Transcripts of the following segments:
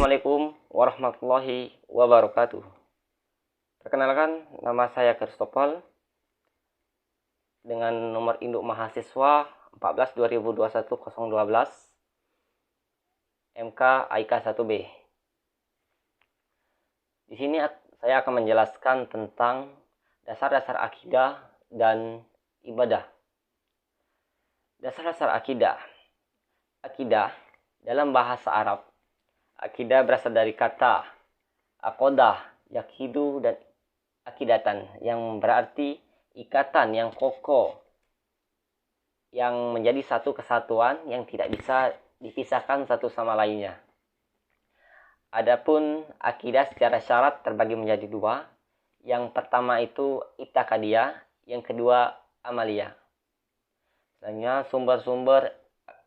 Assalamualaikum warahmatullahi wabarakatuh. Perkenalkan, nama saya Kristopal dengan nomor induk mahasiswa 14 2021 012 MK AIK 1B. Di sini saya akan menjelaskan tentang dasar-dasar akidah dan ibadah. Dasar-dasar akidah. Akidah dalam bahasa Arab, akidah berasal dari kata aqodah, yakidu, dan akidatan, yang berarti ikatan yang kokoh, yang menjadi satu kesatuan yang tidak bisa dipisahkan satu sama lainnya. Adapun akidah secara syarat terbagi menjadi dua. Yang pertama itu i'tiqadiyah, yang kedua amaliyah. Misalnya sumber-sumber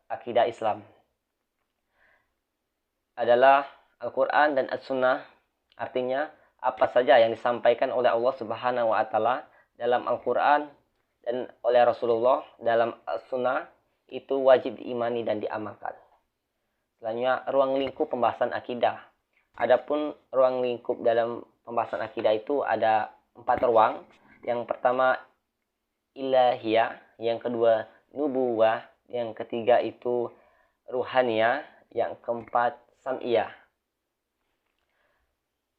akidah Islam adalah Al-Quran dan As-Sunnah. Artinya apa saja yang disampaikan oleh Allah Subhanahu wa Ta'ala dalam Al-Quran dan oleh Rasulullah dalam As-Sunnah itu wajib diimani dan diamalkan. Selanjutnya ruang lingkup pembahasan akidah. Adapun ruang lingkup dalam pembahasan akidah itu ada 4 ruang. Yang pertama ilahiyah, yang kedua nubuwah, yang ketiga itu ruhaniyah, yang keempat sam'iyah.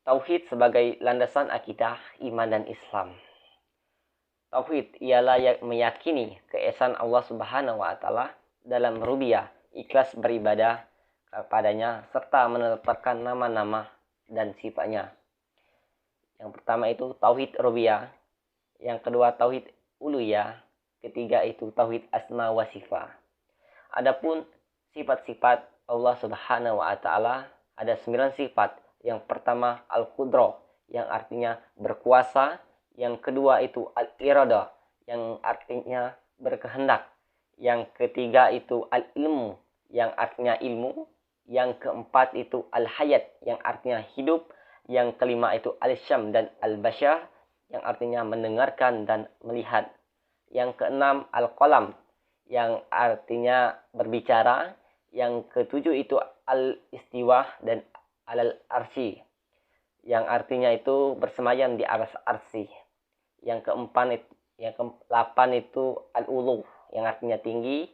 Tauhid sebagai landasan akidah, iman, dan Islam. Tauhid ialah meyakini keesaan Allah Subhanahu wa Ta'ala dalam rububiyah, ikhlas beribadah kepadanya, serta menetapkan nama-nama dan sifatnya. Yang pertama itu tauhid rububiyah, yang kedua tauhid uluhiyah, ketiga itu tauhid asma wa sifat. Adapun sifat-sifat Allah Subhanahu wa Ta'ala ada 9 sifat. Yang pertama al-qudrah, yang artinya berkuasa. Yang kedua itu al-iradah, yang artinya berkehendak. Yang ketiga itu al-ilmu, yang artinya ilmu. Yang keempat itu al-hayat, yang artinya hidup. Yang kelima itu al-syam dan al-basyar, yang artinya mendengarkan dan melihat. Yang keenam al-qalam, yang artinya berbicara. Yang ketujuh itu al-istiwah dan al-arsy, yang artinya itu bersemayam di atas arsy. Yang ke-8 itu al-ulu, yang artinya tinggi,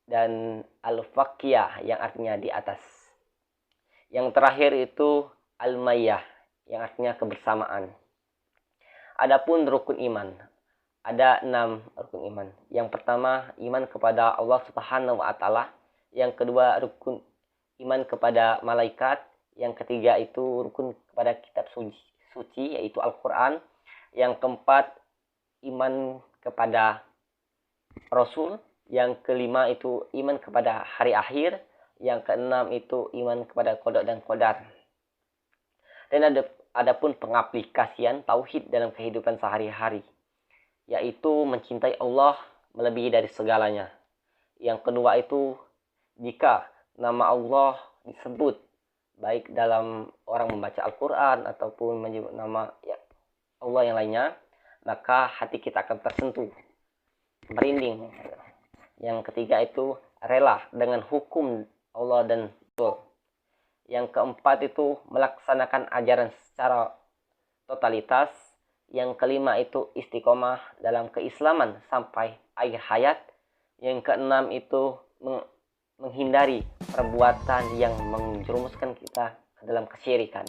dan al-faqiyah, yang artinya di atas. Yang terakhir itu al-mayyah, yang artinya kebersamaan. Adapun rukun iman, ada 6 rukun iman. Yang pertama iman kepada Allah Subhanahu wa Ta'ala. Yang kedua rukun iman kepada malaikat. Yang ketiga itu rukun kepada kitab suci yaitu Al-Quran. Yang keempat iman kepada Rasul. Yang kelima itu iman kepada hari akhir. Yang keenam itu iman kepada qada dan qadar. Dan adapun pengaplikasian tauhid dalam kehidupan sehari-hari, yaitu mencintai Allah melebihi dari segalanya. Yang kedua itu jika nama Allah disebut baik dalam orang membaca Al-Quran ataupun menyebut nama Allah yang lainnya, maka hati kita akan tersentuh, merinding. Yang ketiga itu rela dengan hukum Allah dan Rasul. Yang keempat itu melaksanakan ajaran secara totalitas. Yang kelima itu istiqomah dalam keislaman sampai akhir hayat. Yang keenam itu menghindari perbuatan yang menjerumuskan kita ke dalam kesyirikan.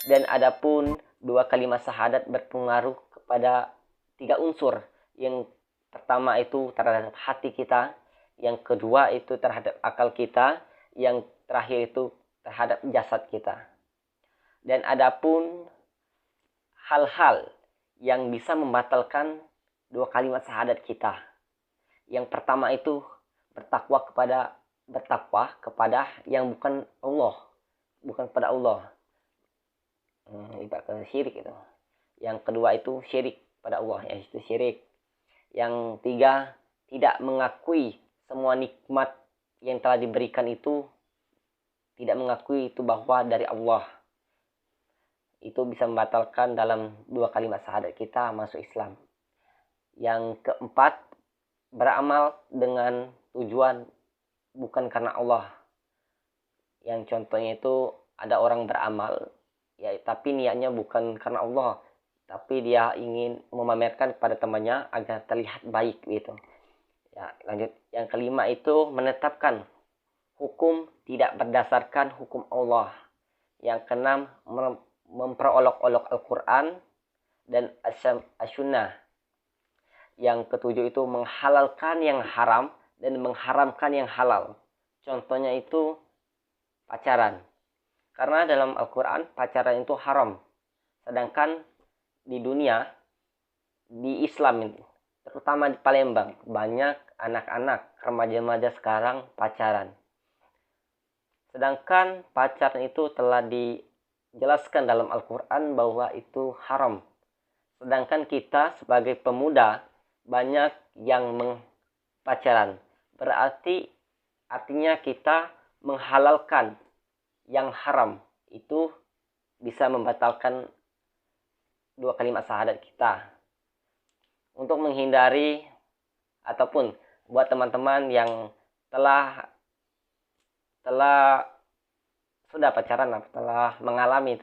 Dan adapun 2 kalimat syahadat berpengaruh kepada 3 unsur. Yang pertama itu terhadap hati kita, yang kedua itu terhadap akal kita, yang terakhir itu terhadap jasad kita. Dan adapun hal-hal yang bisa membatalkan 2 kalimat syahadat kita. Yang pertama itu bertakwa kepada yang bukan Allah, bukan kepada Allah. Ibaratkan syirik itu. Yang kedua itu syirik pada Allah, yaitu syirik. Yang tiga, tidak mengakui semua nikmat yang telah diberikan itu, tidak mengakui itu bahwa dari Allah. Itu bisa membatalkan dalam 2 kalimat syahadat kita masuk Islam. Yang keempat, beramal dengan tujuan bukan karena Allah. Yang contohnya itu ada orang beramal, ya tapi niatnya bukan karena Allah, tapi dia ingin memamerkan kepada temannya agar terlihat baik gitu. Ya, lanjut. Yang kelima itu menetapkan hukum tidak berdasarkan hukum Allah. Yang keenam memperolok-olok Al-Quran dan as-sunnah. Yang ketujuh itu menghalalkan yang haram dan mengharamkan yang halal. Contohnya itu pacaran. Karena dalam Al-Quran pacaran itu haram. Sedangkan di dunia, di Islam itu, terutama di Palembang, banyak anak-anak remaja-remaja sekarang pacaran. Sedangkan pacaran itu telah dijelaskan dalam Al-Quran bahwa itu haram. Sedangkan kita sebagai pemuda banyak yang pacaran. Berarti artinya kita menghalalkan yang haram. Itu bisa membatalkan 2 kalimat syahadat kita. Untuk menghindari ataupun buat teman-teman yang telah sudah pacaran, telah mengalami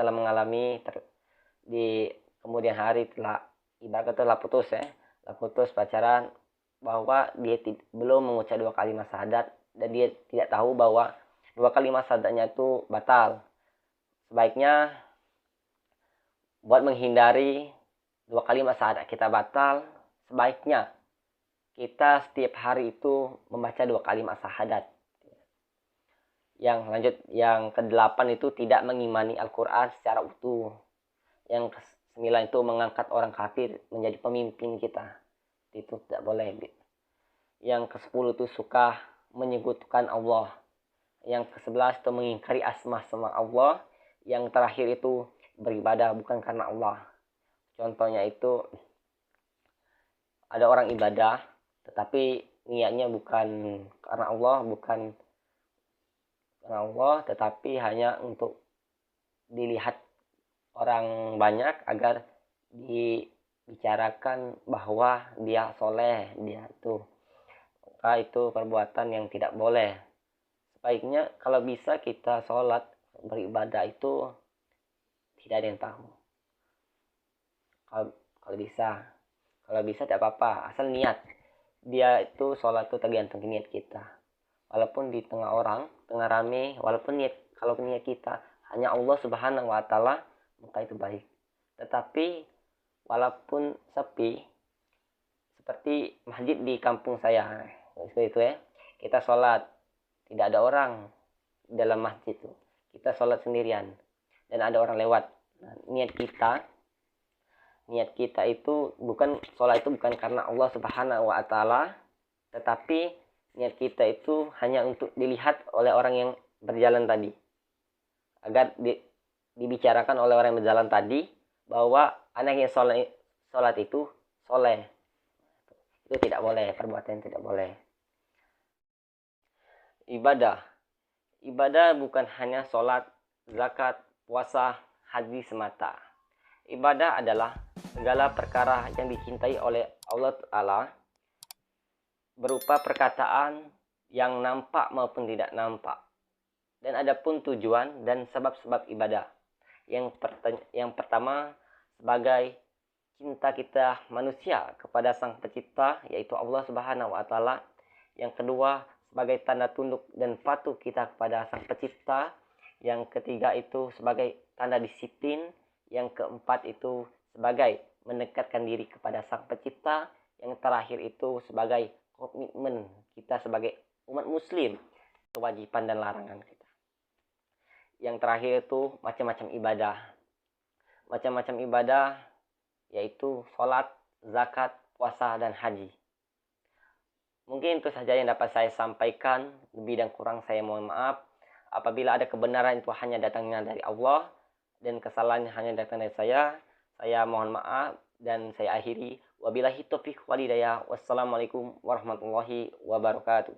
di kemudian hari telah ibarat telah putus pacaran, bahwa dia belum mengucap 2 kalimat syahadat dan dia tidak tahu bahwa 2 kalimat syahadatnya itu batal. Sebaiknya buat menghindari 2 kalimat syahadat kita batal, sebaiknya kita setiap hari itu membaca 2 kalimat syahadat. Yang lanjut, yang ke-8 itu tidak mengimani Al-Quran secara utuh. Yang ke-9 itu mengangkat orang kafir menjadi pemimpin kita. Itu tidak boleh. Yang ke-10 itu suka menyekutukan Allah. Yang ke-11 itu mengingkari asma-asma Allah. Yang terakhir itu beribadah bukan karena Allah. Contohnya itu ada orang ibadah tetapi niatnya bukan karena Allah, tetapi hanya untuk dilihat orang banyak agar dibicarakan bahwa dia soleh, dia itu. Maka itu perbuatan yang tidak boleh. Sebaiknya kalau bisa kita sholat, beribadah itu tidak ada yang tahu. Kalau bisa tidak apa-apa, asal niat. Dia itu sholat itu tergantung niat kita. Walaupun di tengah orang, tengah rame, walaupun kalau niat kita hanya Allah Subhanahu wa Ta'ala, maka itu baik. Tetapi walaupun sepi, seperti masjid di kampung saya, seperti itu ya, kita sholat, tidak ada orang dalam masjid itu, kita sholat sendirian dan ada orang lewat. Nah, niat kita itu bukan, sholat itu bukan karena Allah Subhanahu wa Ta'ala, tetapi niat kita itu hanya untuk dilihat oleh orang yang berjalan tadi, agar dibicarakan oleh orang yang berjalan tadi bahwa anak yang sholat itu soleh. Itu tidak boleh, perbuatan tidak boleh. Ibadah bukan hanya sholat, zakat, puasa, haji semata. Ibadah adalah segala perkara yang dicintai oleh Allah Ta'ala, berupa perkataan yang nampak maupun tidak nampak. Dan ada pun tujuan dan sebab-sebab ibadah. Yang pertama, sebagai cinta kita manusia kepada Sang Pencipta, yaitu Allah Subhanahu wa Ta'ala. Yang kedua, sebagai tanda tunduk dan patuh kita kepada Sang Pencipta. Yang ketiga itu sebagai tanda disiplin. Yang keempat itu sebagai mendekatkan diri kepada Sang Pencipta. Yang terakhir itu sebagai komitmen kita sebagai umat muslim, kewajiban dan larangan kita. Yang terakhir itu macam-macam ibadah. Macam-macam ibadah yaitu sholat, zakat, puasa, dan haji. Mungkin itu saja yang dapat saya sampaikan. Lebih dan kurang saya mohon maaf. Apabila ada kebenaran itu hanya datangnya dari Allah dan kesalahan hanya datang dari saya mohon maaf dan saya akhiri. Wabillahi taufiq wal hidayah. Wassalamualaikum warahmatullahi wabarakatuh.